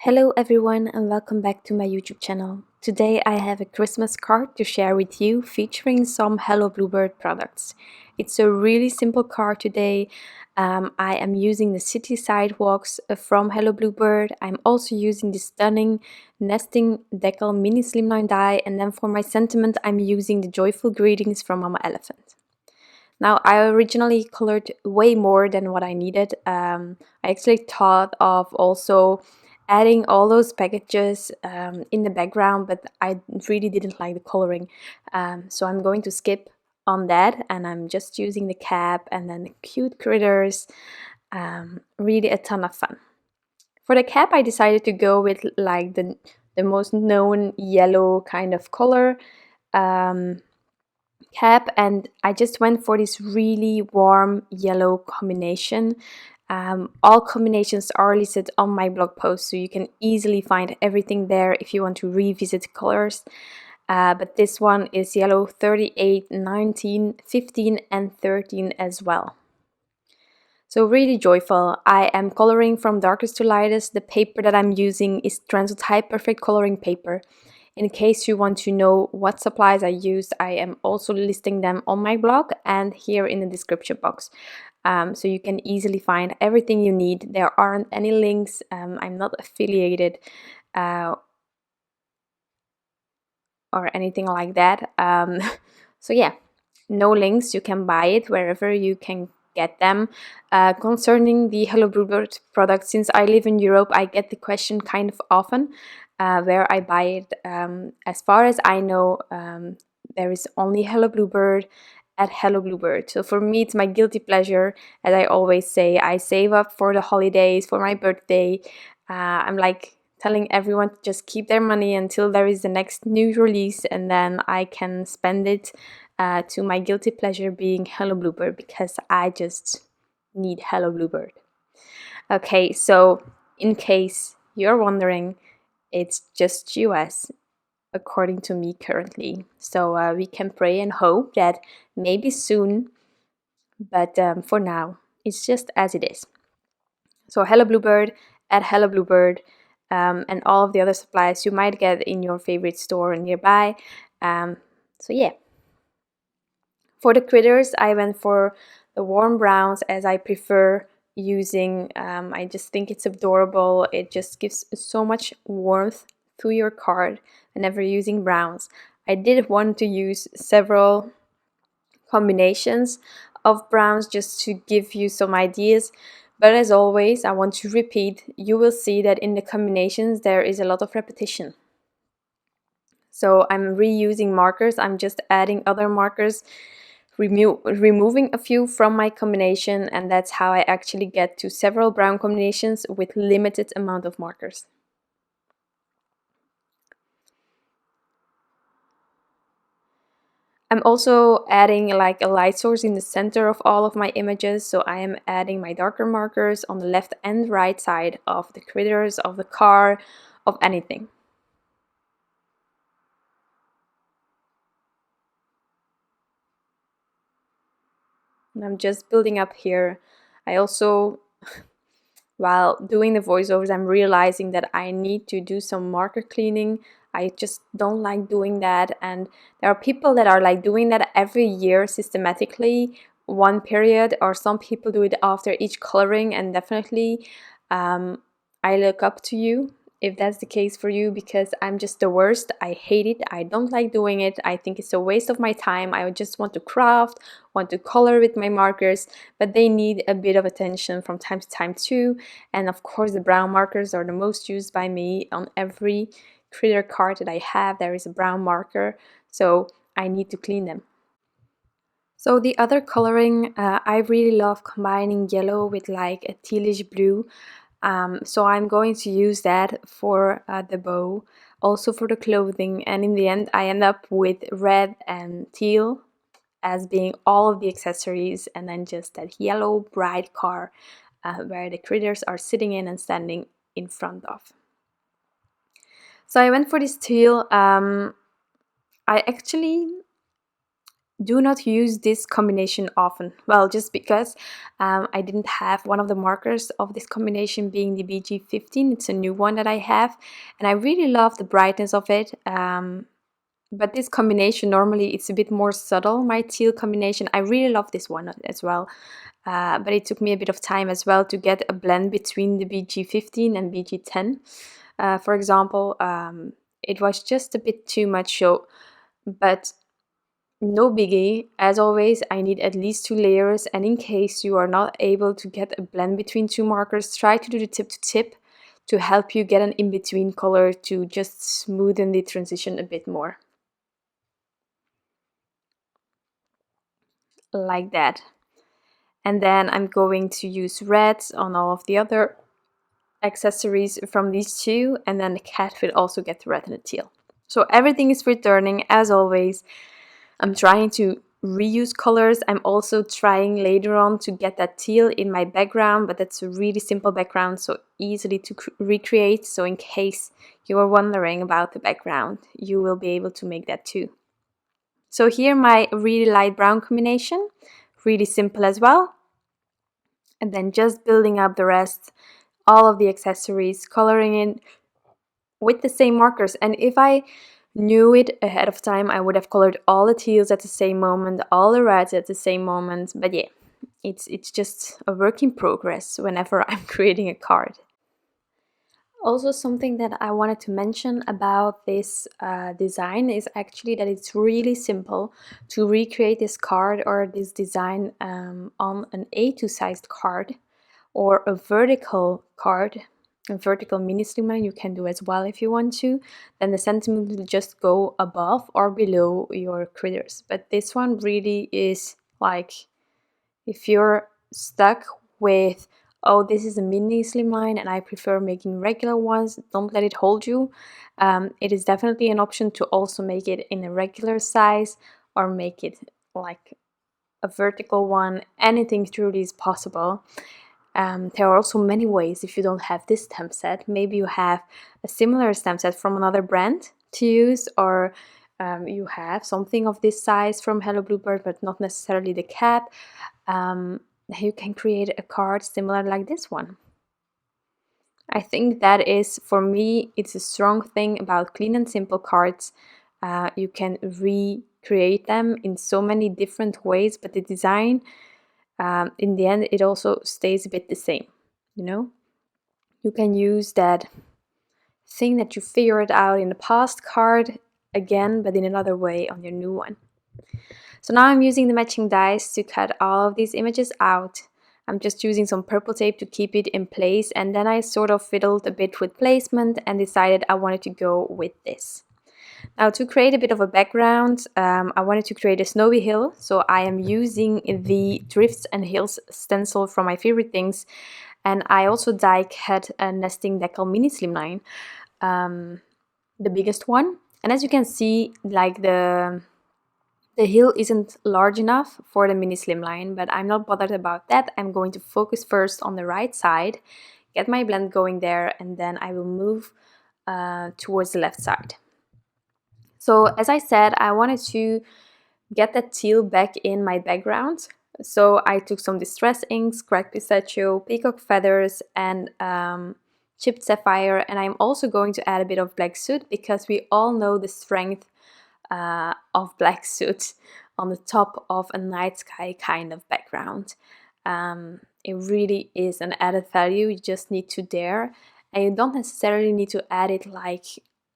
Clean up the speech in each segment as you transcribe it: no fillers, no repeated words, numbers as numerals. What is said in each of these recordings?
Hello everyone and welcome back to my YouTube channel. Today I have a Christmas card to share with you featuring some Hello Bluebird products. It's a really simple card today. I am using the City Sidewalks from Hello Bluebird. I'm also using the stunning nesting Deckle mini Slimline die, and then for my sentiment I'm using the Joyful Greetings from Mama Elephant. Now, I originally colored way more than what I needed. I actually thought of also adding all those packages in the background, but I really didn't like the coloring. So I'm going to skip on that, and I'm just using the cap and then the cute critters. Really a ton of fun. For the cap, I decided to go with like the most known yellow kind of color. Cap, and I just went for this really warm yellow combination. All combinations are listed on my blog post, so you can easily find everything there if you want to revisit colors. But this one is yellow 38, 19, 15 and 13 as well. So really joyful. I am coloring from darkest to lightest. The paper that I'm using is Transotype Perfect Coloring Paper. In case you want to know what supplies I used, I am also listing them on my blog and here in the description box. So you can easily find everything you need. There aren't any links. I'm not affiliated or anything like that. So yeah, no links. You can buy it wherever you can get them. Concerning the Hello Bluebird product, since I live in Europe, I get the question kind of often where I buy it. As far as I know, there is only Hello Bluebird at Hello Bluebird. So for me, it's my guilty pleasure. As I always say, I save up for the holidays, for my birthday. I'm like telling everyone to just keep their money until there is the next new release, and then I can spend it to my guilty pleasure being Hello Bluebird, because I just need Hello Bluebird. Okay, so in case you're wondering, it's just US according to me currently. So we can pray and hope that maybe soon, but for now, it's just as it is. So Hello Bluebird at Hello Bluebird, and all of the other supplies you might get in your favorite store nearby. So yeah. For the critters, I went for the warm browns as I prefer using. I just think it's adorable. It just gives so much warmth to your card whenever using browns. I did want to use several combinations of browns just to give you some ideas, but as always, I want to repeat, you will see that in the combinations there is a lot of repetition. So I'm reusing markers, I'm just adding other markers, removing a few from my combination, and that's how I actually get to several brown combinations with limited amount of markers. I'm also adding like a light source in the center of all of my images, so I am adding my darker markers on the left and right side of the critters, of the car, of anything. And I'm just building up here. I also, while doing the voiceovers, I'm realizing that I need to do some marker cleaning. I just don't like doing that, and there are people that are like doing that every year systematically, one period, or some people do it after each coloring, and definitely I look up to you if that's the case for you, because I'm just the worst. I hate it. I don't like doing it. I think it's a waste of my time. I just want to craft, want to color with my markers, but they need a bit of attention from time to time too. And of course, the brown markers are the most used by me. On every critter card that I have, there is a brown marker, so I need to clean them. So the other coloring, I really love combining yellow with like a tealish blue. So I'm going to use that for the bow, also for the clothing, and in the end I end up with red and teal as being all of the accessories, and then just that yellow bright car where the critters are sitting in and standing in front of. So I went for this teal. I actually do not use this combination often. Well, just because I didn't have one of the markers of this combination, being the BG15. It's a new one that I have, and I really love the brightness of it. But this combination, normally it's a bit more subtle, my teal combination. I really love this one as well. But it took me a bit of time as well to get a blend between the BG15 and BG10. For example, it was just a bit too much, but no biggie. As always, I need at least 2 layers, and in case you are not able to get a blend between 2 markers, try to do the tip to tip to help you get an in-between color to just smoothen the transition a bit more. Like that. And then I'm going to use red on all of the other accessories from these two, and then the cat will also get the red and the teal. So everything is returning as always. I'm trying to reuse colors. I'm also trying later on to get that teal in my background, but that's a really simple background, so easily to recreate. So in case you are wondering about the background, you will be able to make that too. So here my really light brown combination, really simple as well. And then just building up the rest, all of the accessories, coloring in with the same markers. And if I knew it ahead of time, I would have colored all the teals at the same moment, all the reds at the same moment. But yeah, it's just a work in progress whenever I'm creating a card. Also, something that I wanted to mention about this design is actually that it's really simple to recreate this card or this design on an A2 sized card or a vertical card. A vertical mini slimline you can do as well if you want to. Then the sentiment will just go above or below your critters. But this one really is like, if you're stuck with, oh, this is a mini slimline and I prefer making regular ones, don't let it hold you. It is definitely an option to also make it in a regular size or make it like a vertical one. Anything truly is possible. There are also many ways. If you don't have this stamp set, maybe you have a similar stamp set from another brand to use, or you have something of this size from Hello Bluebird but not necessarily the cap. You can create a card similar like this one. I think that is, for me, it's a strong thing about clean and simple cards. You can recreate them in so many different ways, but the design, in the end, it also stays a bit the same, you know? You can use that thing that you figured out in the past card again, but in another way on your new one. So now I'm using the matching dies to cut all of these images out. I'm just using some purple tape to keep it in place, and then I sort of fiddled a bit with placement and decided I wanted to go with this. Now, to create a bit of a background, I wanted to create a snowy hill, so I am using the Drifts and Hills stencil from My Favorite Things, and I also die cut a nesting Deckle mini slimline, the biggest one. And as you can see, like the hill isn't large enough for the mini slimline, but I'm not bothered about that. I'm going to focus first on the right side, get my blend going there, and then I will move towards the left side. So as I said, I wanted to get that teal back in my background. So I took some distress inks, cracked pistachio, peacock feathers, and chipped sapphire. And I'm also going to add a bit of black soot because we all know the strength of black soot on the top of a night sky kind of background. It really is an added value. You just need to dare, and you don't necessarily need to add it like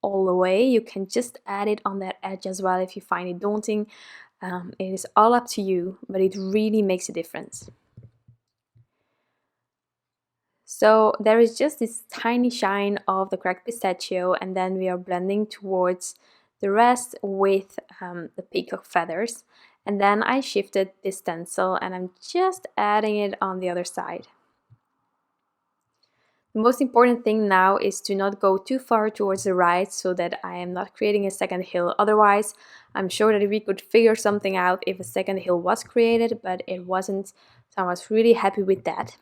all the way. You can just add it on that edge as well if you find it daunting. It is all up to you, but it really makes a difference. So there is just this tiny shine of the cracked pistachio, and then we are blending towards the rest with the peacock feathers. And then I shifted this stencil and I'm just adding it on the other side. The most important thing now is to not go too far towards the right so that I am not creating a second hill. Otherwise, I'm sure that we could figure something out if a second hill was created, but it wasn't. So I was really happy with that.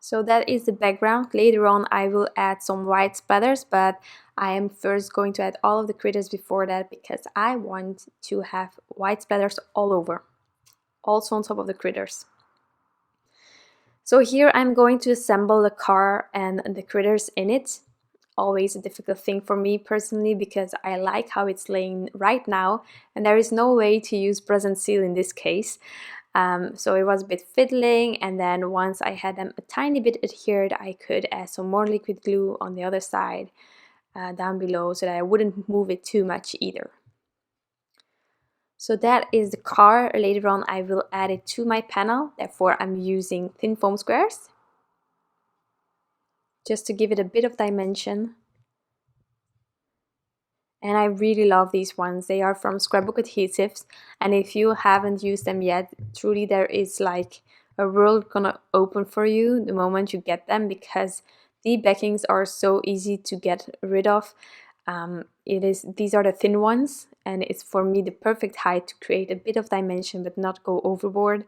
So that is the background. Later on I will add some white splatters, but I am first going to add all of the critters before that because I want to have white splatters all over, also on top of the critters. So here I'm going to assemble the car and the critters in it. Always a difficult thing for me personally because I like how it's laying right now and there is no way to use present seal in this case. So it was a bit fiddling, and then once I had them a tiny bit adhered, I could add some more liquid glue on the other side down below so that I wouldn't move it too much either. So that is the car. Later on I will add it to my panel, therefore I'm using thin foam squares just to give it a bit of dimension. And I really love these ones. They are from Scrapbook Adhesives, and if you haven't used them yet, truly there is like a world gonna open for you the moment you get them, because the backings are so easy to get rid of. These are the thin ones, and it's for me the perfect height to create a bit of dimension but not go overboard.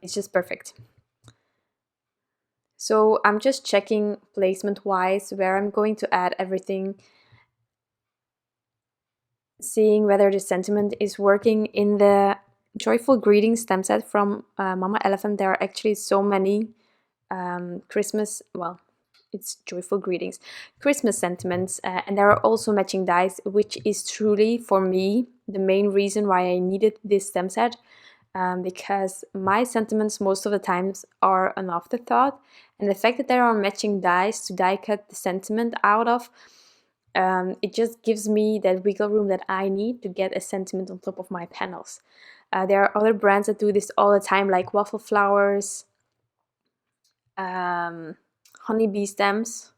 It's just perfect. So I'm just checking placement wise where I'm going to add everything, seeing whether the sentiment is working. In the Joyful Greetings stem set from Mama Elephant, there are actually so many Christmas, well, it's Joyful Greetings, Christmas sentiments, and there are also matching dies, which is truly, for me, the main reason why I needed this stem set, because my sentiments most of the times are an afterthought, and the fact that there are matching dies to die cut the sentiment out of, it just gives me that wiggle room that I need to get a sentiment on top of my panels. There are other brands that do this all the time, like Waffle Flowers, Honeybee Stems.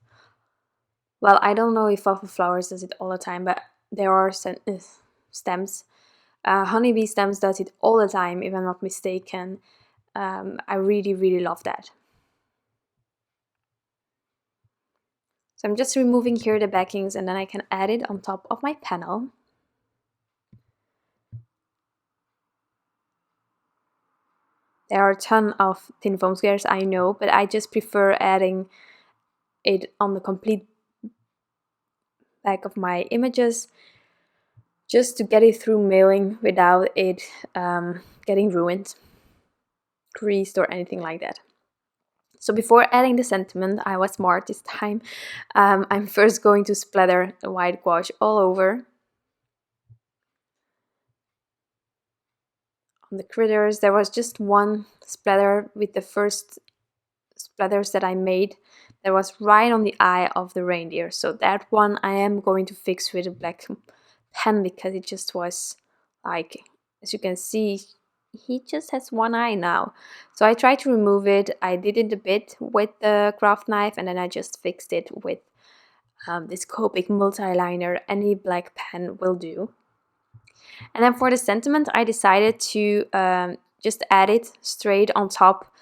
Well, I don't know if Waffle Flowers does it all the time, but there are stems. Honeybee Stems does it all the time, if I'm not mistaken. I really, really love that. So I'm just removing here the backings, and then I can add it on top of my panel. There are a ton of thin foam squares, I know, but I just prefer adding it on the complete back of my images, just to get it through mailing without it getting ruined, creased, or anything like that. So before adding the sentiment, I was smart this time. I'm first going to splatter the white gouache all over. On the critters, there was just one splatter with the first splatters that I made that was right on the eye of the reindeer. So that one I am going to fix with a black pen because it just was like, as you can see, he just has one eye now. So I tried to remove it. I did it a bit with the craft knife, and then I just fixed it with this Copic multi-liner. Any black pen will do. And then for the sentiment, I decided to just add it straight on top,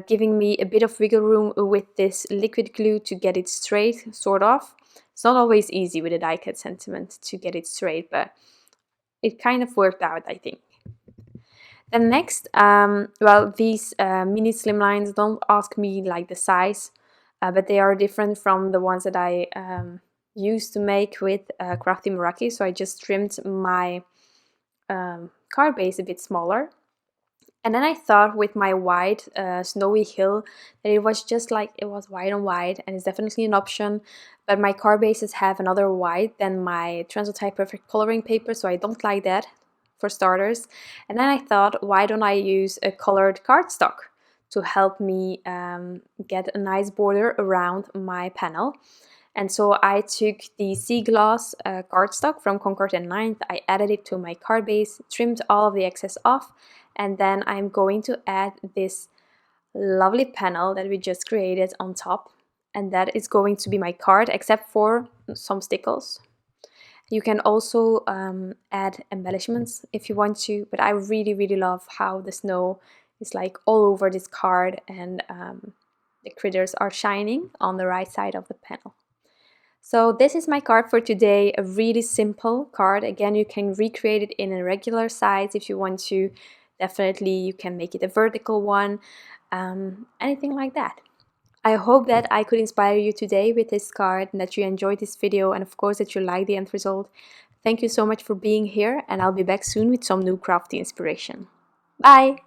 giving me a bit of wiggle room with this liquid glue to get it straight, sort of. It's not always easy with a die cut sentiment to get it straight, but it kind of worked out, I think. Then next, well, these mini slimlines, don't ask me like the size, but they are different from the ones that I used to make with Crafty Meraki. So I just trimmed my card base a bit smaller. And then I thought with my white snowy hill that it was just like, it was white on white, and it's definitely an option, but my card bases have another white than my Transotype Perfect coloring paper, so I don't like that for starters. And then I thought, why don't I use a colored cardstock to help me get a nice border around my panel. And so I took the Sea Gloss cardstock from Concord and 9th, I added it to my card base, trimmed all of the excess off, and then I'm going to add this lovely panel that we just created on top, and that is going to be my card, except for some stickles. You can also add embellishments if you want to, but I really, really love how the snow is like all over this card, and the critters are shining on the right side of the panel. So this is my card for today, a really simple card. Again, you can recreate it in a regular size if you want to. Definitely you can make it a vertical one, anything like that. I hope that I could inspire you today with this card and that you enjoyed this video and of course that you like the end result. Thank you so much for being here and I'll be back soon with some new crafty inspiration. Bye!